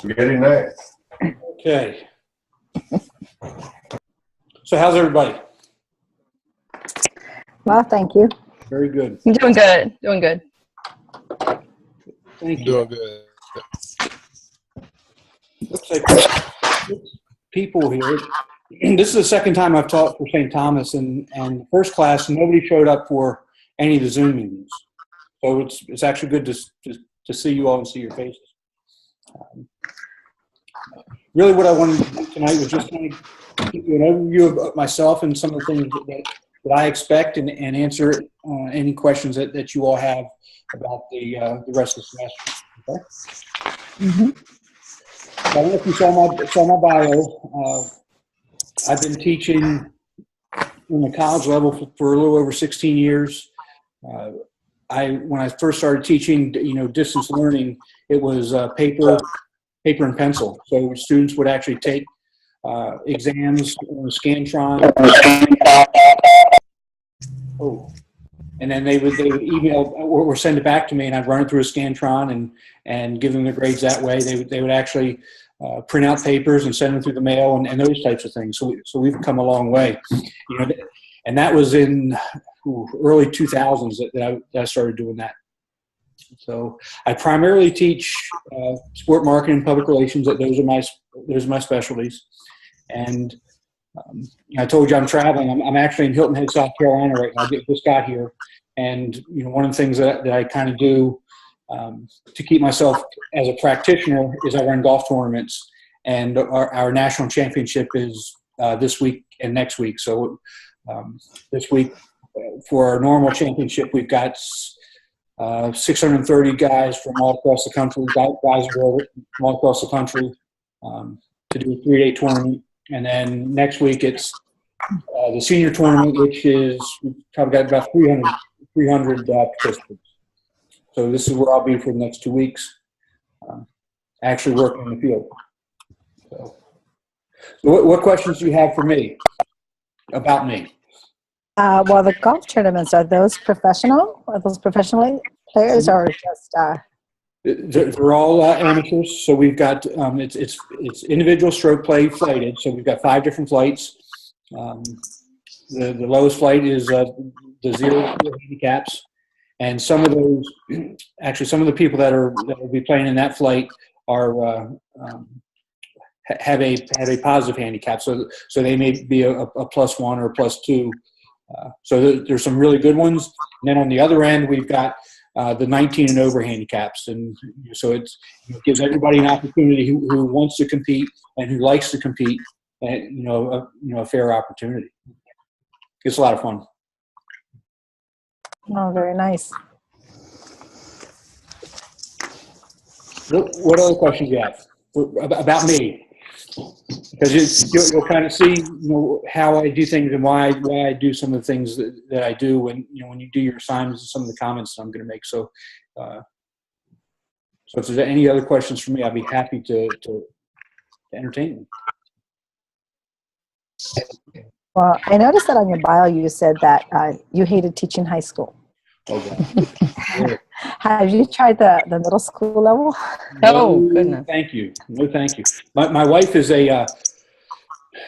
Very nice. Okay. So how's everybody? Well, thank you. Very good. I'm doing good. Doing good. Thank you. Doing good. Looks like people here. This is the second time I've taught for St. Thomas, and the first class, nobody showed up for any of the Zoom meetings. So it's actually good to see you all and see your faces. Really what I wanted to do tonight was just kind of give you an overview of myself and some of the things that I expect and answer any questions that you all have about the rest of the semester. Okay? Mm-hmm. I don't know if you saw my bio. I've been teaching in the college level for a little over 16 years. When I first started teaching, distance learning, it was paper and pencil. So students would actually take exams on Scantron. And then they would email or send it back to me, and I'd run it through a Scantron and give them their grades that way. They would actually print out papers and send them through the mail and those types of things. So we've come a long way, and that was in early 2000s that I started doing that. So I primarily teach sport marketing and public relations. Those are my specialties. And I told you I'm traveling. I'm actually in Hilton Head, South Carolina right now. I just got here. And one of the things that I kind of do to keep myself as a practitioner is I run golf tournaments. And our national championship is this week and next week. So this week for our normal championship, we've got 630 guys from all across the country, guys from all across the country to do a 3-day tournament. And then next week it's the senior tournament, which is we've probably got about 300 participants. So this is where I'll be for the next 2 weeks, actually working in the field. So what questions do you have for me about me? Well, the golf tournaments, are those professional? Are those professional players or just? They're all amateurs. So we've got it's individual stroke play flighted. So we've got 5 different flights. The lowest flight is the 0 handicaps, and some of those, actually, some of the people that will be playing in that flight are have a positive handicap. So they may be a +1 or a +2. So there's some really good ones. And then on the other end, we've got the 19 and over handicaps. And so it gives everybody an opportunity who wants to compete and who likes to compete, and, a fair opportunity. It's a lot of fun. Oh, very nice. What other questions do you have about me? Because you'll kind of see, how I do things and why I do some of the things that I do when you do your assignments and some of the comments that I'm going to make. So, if there's any other questions for me, I'd be happy to entertain them. Well, I noticed that on your bio you said that you hated teaching high school. Okay. Have you tried the middle school level? Oh, goodness. Thank you. No, thank you. My wife is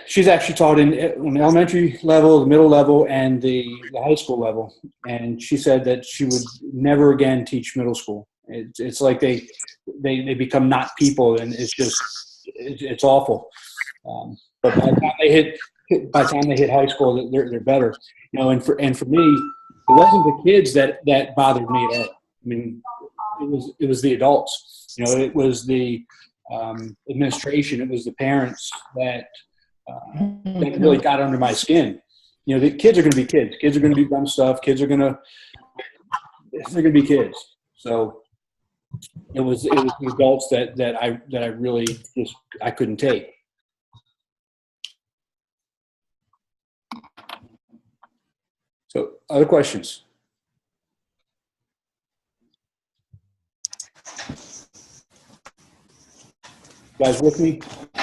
she's actually taught in the elementary level, the middle level, and the high school level. And she said that she would never again teach middle school. It's like they become not people, and it's awful. But by the time they hit high school, they're better. And for me, it wasn't the kids that bothered me at all. I mean, it was the adults. It was the administration. It was the parents that really got under my skin. The kids are going to be kids. Kids are going to do dumb stuff. Kids are going to be kids. So it was the adults that I really just I couldn't take. So, other questions? You guys with me?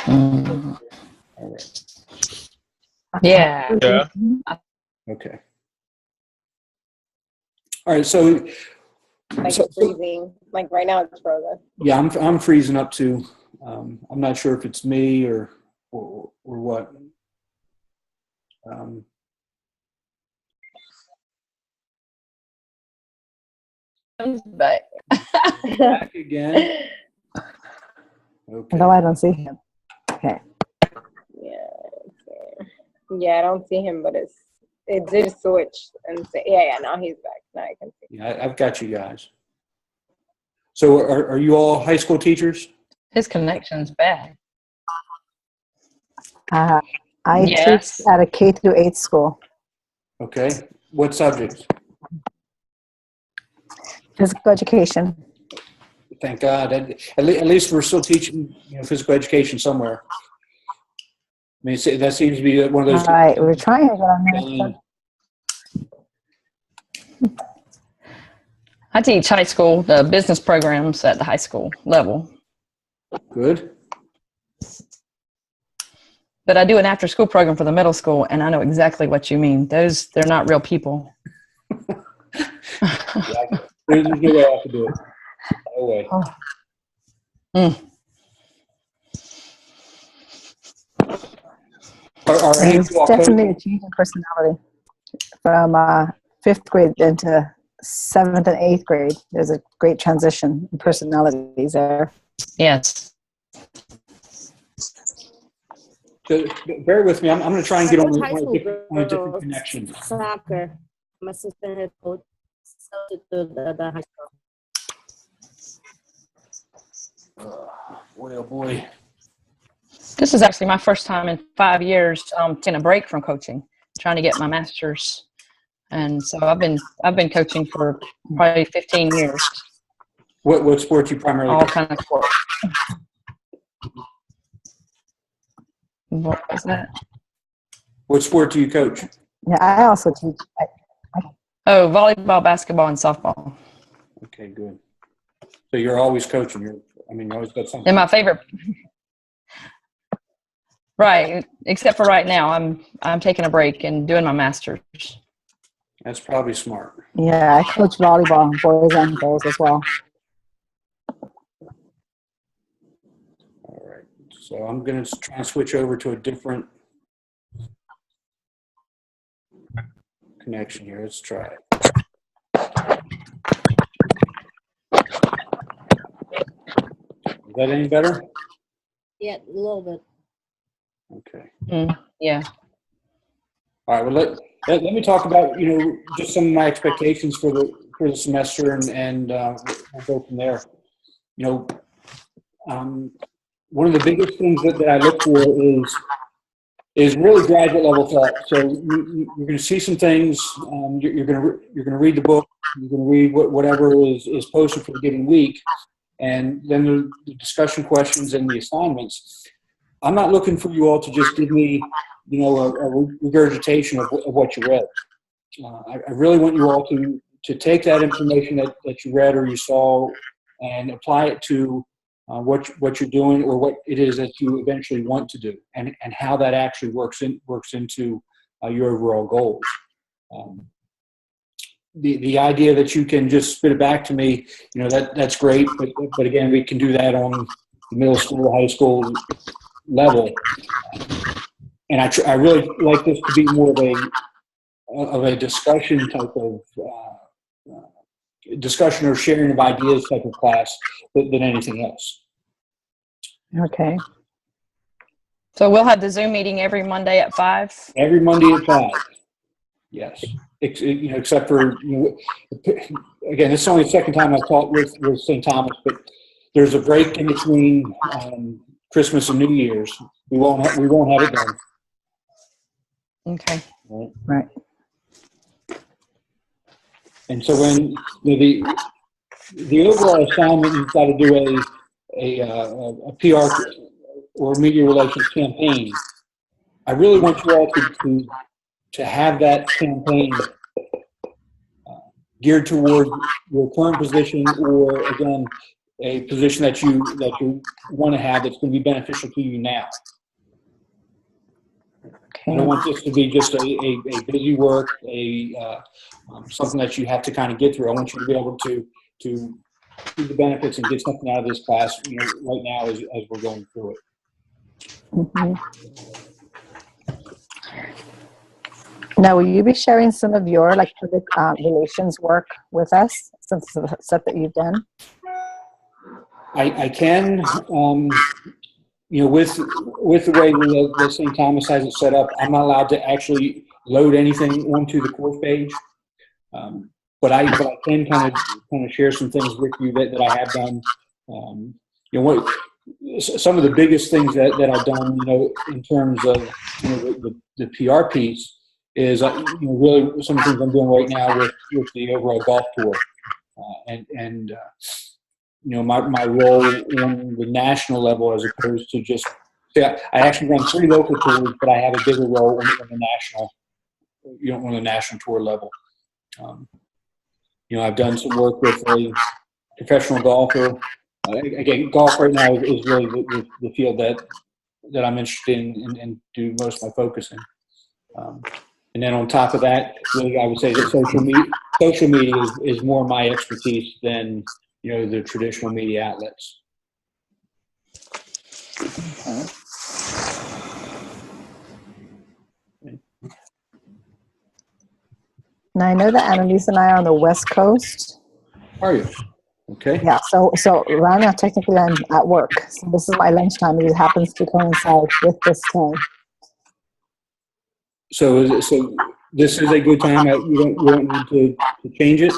All right. Yeah. Yeah. Okay. All right. So freezing. Like right now, it's frozen. yeah, I'm freezing up too. I'm not sure if it's me or what. But Back again. Okay. No, I don't see him. Okay. Yeah. Okay. Yeah, I don't see him, but it did switch and say, yeah, now he's back. Now I can see. Yeah, I've got you guys. So are you all high school teachers? his connection's bad. I Yes. teach at a K through 8 school, Okay. What subjects? physical education. Thank God. At least we're still teaching, physical education somewhere. I mean, that seems to be one of those. All right, we're trying to get on there. I teach high school, the business programs at the high school level. Good. But I do an after school program for the middle school, and I know exactly what you mean. They're not real people. Yeah, there's no way I could do it. No way. Are any of There's you all definitely a coaches? change in personality from 5th grade into 7th and 8th grade. There's a great transition in personalities there. Yes. So, bear with me. I'm going to try and get on High school on a different girls connection. soccer. My sister had coached substitute the high school. Boy, oh boy. This is actually my first time in 5 years taking a break from coaching, trying to get my master's. And so I've been coaching for probably 15 years, What sport you primarily all coach? kind of sports. What was that? What sport do you coach? Yeah, I also teach. Oh, volleyball, basketball, and softball. Okay, good. So you're always coaching. You always got something. And my favorite, right? Except for right now, I'm taking a break and doing my master's. That's probably smart. Yeah, I coach volleyball, boys and girls as well. All right. So I'm going to try and switch over to a different connection here. Let's try it. Is that any better? Yeah, a little bit. Okay. Yeah. All right. Well, let me talk about just some of my expectations for the semester, and we'll go from there. One of the biggest things that I look for is really graduate level thought. So you're going to see some things. You're going to read the book. You're going to read whatever is posted for the given week, and then the discussion questions and the assignments. I'm not looking for you all to just give me a regurgitation of what you read. I really want you all to take that information that you read or you saw and apply it to what you're doing or what it is that you eventually want to do, and how that actually works into your overall goals. The idea that you can just spit it back to me, that's great, but again, we can do that on the middle school, high school level. And I really like this to be more of a discussion type of discussion or sharing of ideas type of class than anything else. Okay. So we'll have the Zoom meeting every Monday at 5. Every Monday at 5. Yes. Except for, again, this is only the second time I've taught with St. Thomas, but there's a break in between Christmas and New Year's. We won't have it done. Okay. Right. And so when the overall assignment, you've got to do a PR or media relations campaign. I really want you all to have that campaign geared toward your current position, or again, a position that you want to have that's going to be beneficial to you now. I don't want this to be just a busy work, something that you have to kind of get through. I want you to be able to see the benefits and get something out of this class, right now as we're going through it. Mhm. Now, will you be sharing some of your public relations work with us, some of the stuff that you've done? I can, with the way the St. Thomas has it set up, I'm not allowed to actually load anything onto the course page. But I can kind of share some things with you that I have done. Some of the biggest things that I've done, in terms of the PR piece is really some of the things I'm doing right now with the overall golf tour, and my role on the national level as opposed to just. I actually run 3 local tours, but I have a bigger role on the national, on the national tour level. I've done some work with a professional golfer. Again, golf right now is really the field that I'm interested in and do most of my focus in. And then on top of that, really, I would say that social media is more my expertise than the traditional media outlets. Now, I know that Annalise and I are on the West Coast. Are you? Okay. Yeah, so right now, technically, I'm at work. So this is my lunchtime. It happens to coincide with this time. So this is a good time. You don't need to change it?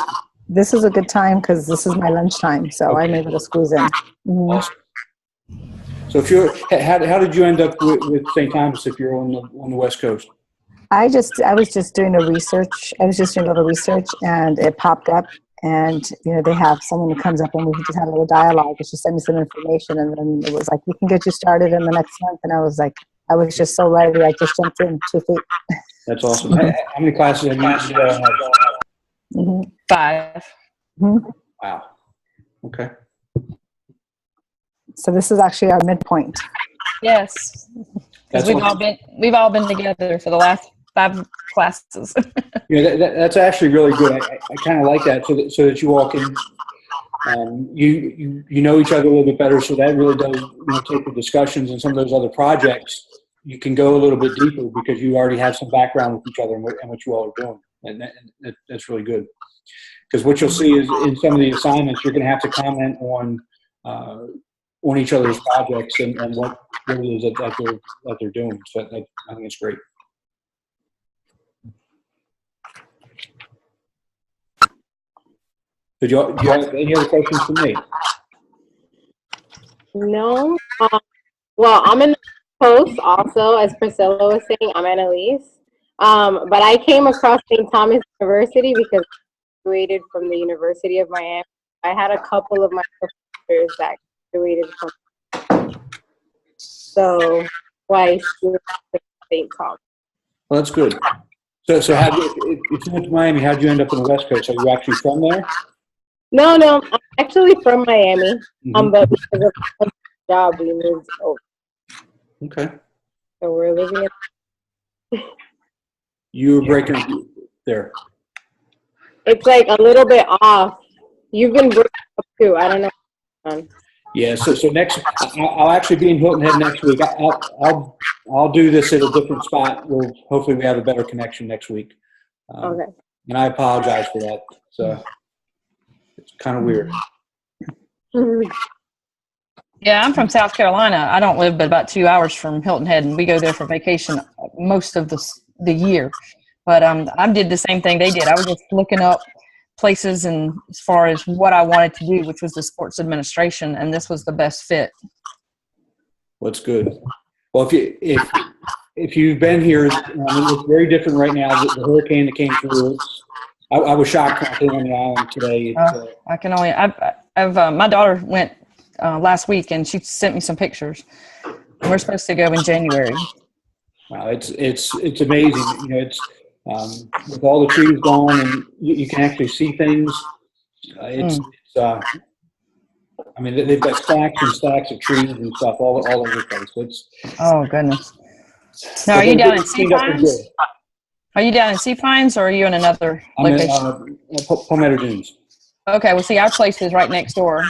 This is a good time because this is my lunchtime, so okay. I'm able to squeeze in. Mm-hmm. Awesome. So how did you end up with St. Thomas if you're on the West Coast? I was just doing a research. I was just doing a little research, and it popped up. And they have someone who comes up, and we just had a little dialogue. And she sent me some information, and then it was like, "We can get you started in the next month." And I was like, I was just so ready. I just jumped in 2 feet. That's awesome. How many classes have you had? Mm-hmm. 5. Mm-hmm. Wow. Okay. So this is actually our midpoint. Yes, because we've all been together for the last 5 classes. That's actually really good. I kind of like that, so that you all can you know each other a little bit better. So that really does take the discussions and some of those other projects. You can go a little bit deeper because you already have some background with each other and what you all are doing, and that's really good. Because what you'll see is in some of the assignments, you're going to have to comment on each other's projects and what it is that they're doing. So I think it's great. Do you have any other questions for me? No. Well, I'm in the post also, as Priscilla was saying. I'm Annalise. But I came across St. Thomas University because I graduated from the University of Miami. I had a couple of my professors that graduated from, so twice with St. Thomas. Well, that's good. So if you went to Miami, how did you end up on the West Coast? Are you actually from there? No, I'm actually from Miami. But because of the job, we moved over. Okay. So we're living in. You were breaking up there. It's like a little bit off. You've been breaking up too. I don't know. Yeah. So next, I'll actually be in Hilton Head next week. I'll do this at a different spot where hopefully we have a better connection next week. Okay. And I apologize for that. So it's kind of weird. Yeah, I'm from South Carolina. I don't live but about 2 hours from Hilton Head, and we go there for vacation most of the year. But I did the same thing they did. I was just looking up places and as far as what I wanted to do, which was the sports administration, and this was the best fit. Well, that's good. Well, if you've been here, it's very different right now. The hurricane that came through, I was shocked when I came on the island today. I can only. I've my daughter went last week, and she sent me some pictures. We're supposed to go in January. Wow, it's amazing. It's with all the trees gone, and you can actually see things. I mean, they've got stacks and stacks of trees and stuff all over the place. Oh goodness! Now, are you down in Sea Pines? Are you down in Sea Pines, or are you in another location? I'm in Palmetto Dunes. Okay, well, see, our place is right next door.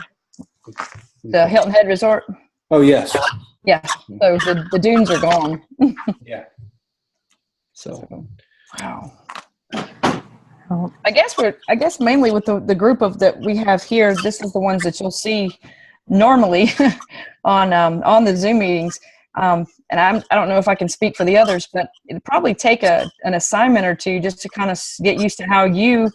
The Hilton Head Resort. Oh, yes. Yeah, so the dunes are gone. Yeah. So, Wow. Oh, I guess mainly with the group of that we have here, this is the ones that you'll see normally on the Zoom meetings. And I don't know if I can speak for the others, but it'd probably take an assignment or two just to kind of get used to how you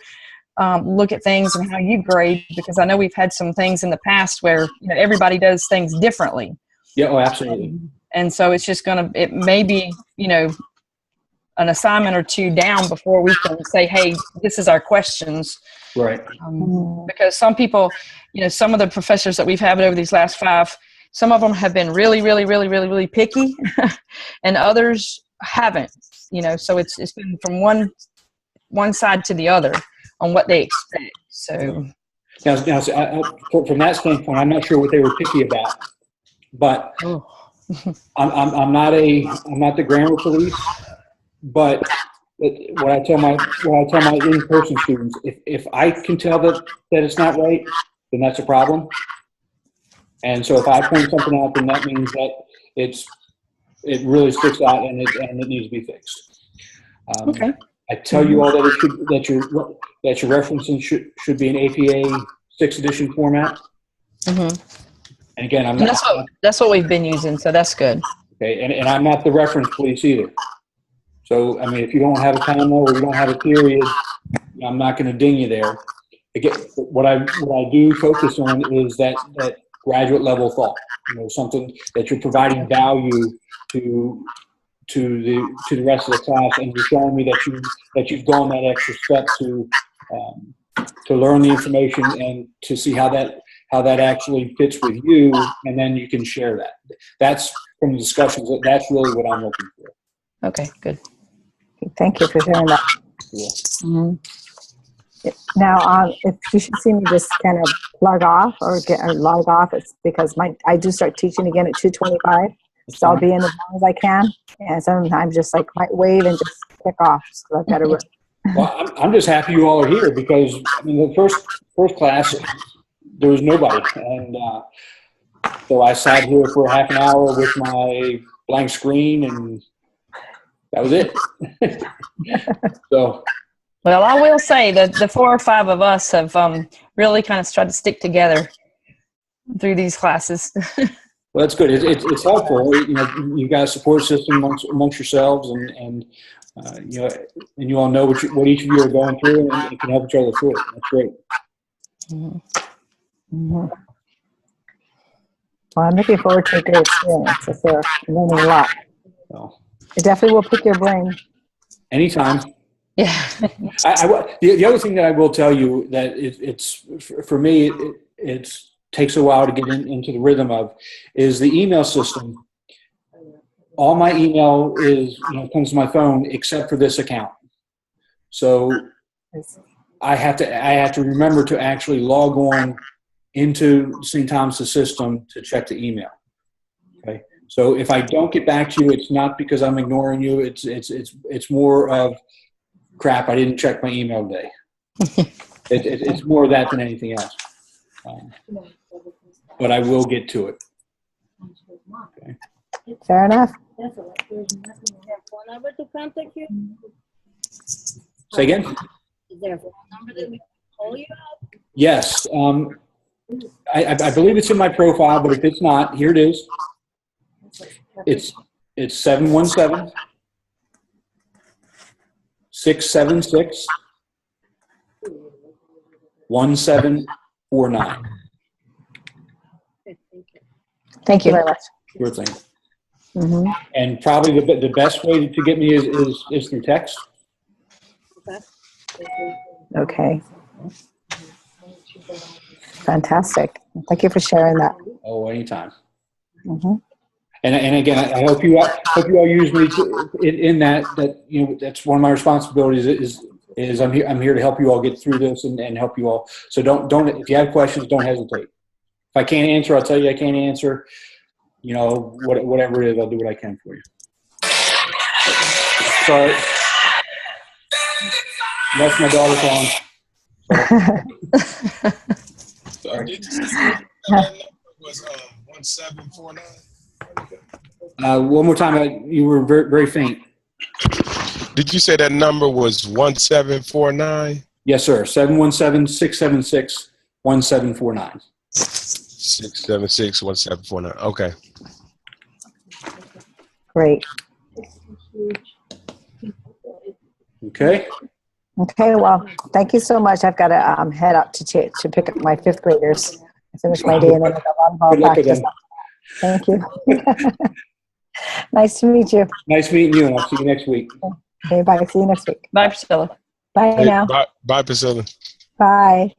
look at things and how you grade, because I know we've had some things in the past where everybody does things differently. yeah, oh, absolutely. And so it's just it may be, an assignment or two down before we can say, hey, this is our questions. Right. Because some people, some of the professors that we've had over these last 5, some of them have been really, really, really, really, really picky and others haven't, so it's been from one side to the other on what they expect. So Now from that standpoint, I'm not sure what they were picky about, but I'm not the grammar police. But what I tell my in-person students, if I can tell that it's not right, then that's a problem. And so if I point something out, then that means that it really sticks out and it needs to be fixed. Okay. I tell you all that your referencing should be an APA 6th edition format. And again, that's what we've been using, so that's good. Okay, and I'm not the reference police either. So, I mean, if you don't have a comma or you don't have a period, I'm not going to ding you there. Again, what I do focus on is that graduate level thought. Something that you're providing value to the rest of the class, and you're showing me that you've gone that extra step to learn the information and to see how that actually fits with you, and then you can share that. That's from the discussions. That's really what I'm looking for. Okay, good. thank you for sharing that. Cool. Now, if you should see me just kind of log off or log off, it's because I do start teaching again at 2:25. So I'll be in as long as I can. And sometimes just might wave and just click off. So I've got to run. Well, I'm just happy you all are here because the first class there was nobody, and so I sat here for half an hour with my blank screen, and that was it. So. Well, I will say that the 4 or 5 of us have really kind of tried to stick together through these classes. Well, that's good. It's helpful. You've got a support system amongst yourselves, and you all know what each of you are going through, and you can help each other through it. That's great. Well, I'm looking forward to a great experience. I'm learning a lot. Well, It definitely will pick your brain. anytime. Yeah. The other thing that I will tell you that it's for me, it takes a while to get into the rhythm of is the email system. All my email comes to my phone except for this account. So I have to remember to actually log on into St. Thomas's system to check the email. Okay. So if I don't get back to you, it's not because I'm ignoring you. It's more of crap, I didn't check my email today. It's more of that than anything else. But I will get to it. Okay. Fair enough. Phone number to contact you? Say again? Is there a phone number that we can call you up? Yes. I believe it's in my profile, but if it's not, here it is. It's 717 676 1749. Thank you very much. Sure thing. Mm-hmm. And probably the best way to get me is through text. Okay. Fantastic. Thank you for sharing that. Oh, anytime. Mm-hmm. And again, I hope you all use me in that that's one of my responsibilities is I'm here to help you all get through this and help you all. So don't if you have questions, don't hesitate. If I can't answer, I'll tell you I can't answer. Whatever it is, I'll do what I can for you. Sorry. That's my daughter calling. Did you say that number was 1749? One more time, you were very, very faint. Did you say that number was 1749? Yes, sir. 717-676-1749. 676-1749. Okay. Great. Okay. Okay, well, thank you so much. I've got to head up to pick up my fifth graders. I finish my day and then I got volleyball Good luck practice. again. Thank you. Nice to meet you. Nice meeting you, and I'll see you next week. Okay, bye. See you next week. Bye, Priscilla. Bye Hey, now. bye, Priscilla. Bye.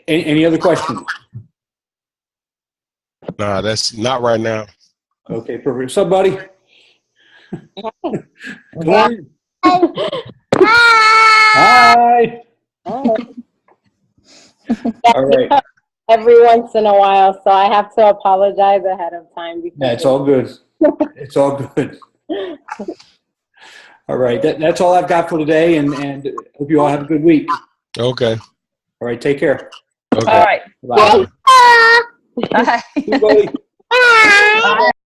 Any other questions? Nah, that's not right now. Okay, perfect. What's up, buddy? Come on. Hi. All right. Every once in a while, so I have to apologize ahead of time. Because Yeah, it's all good. It's all good. All right. That's all I've got for today, and hope you all have a good week. Okay. All right. Take care. Okay. All right. Bye. Bye. See you, buddy. Bye.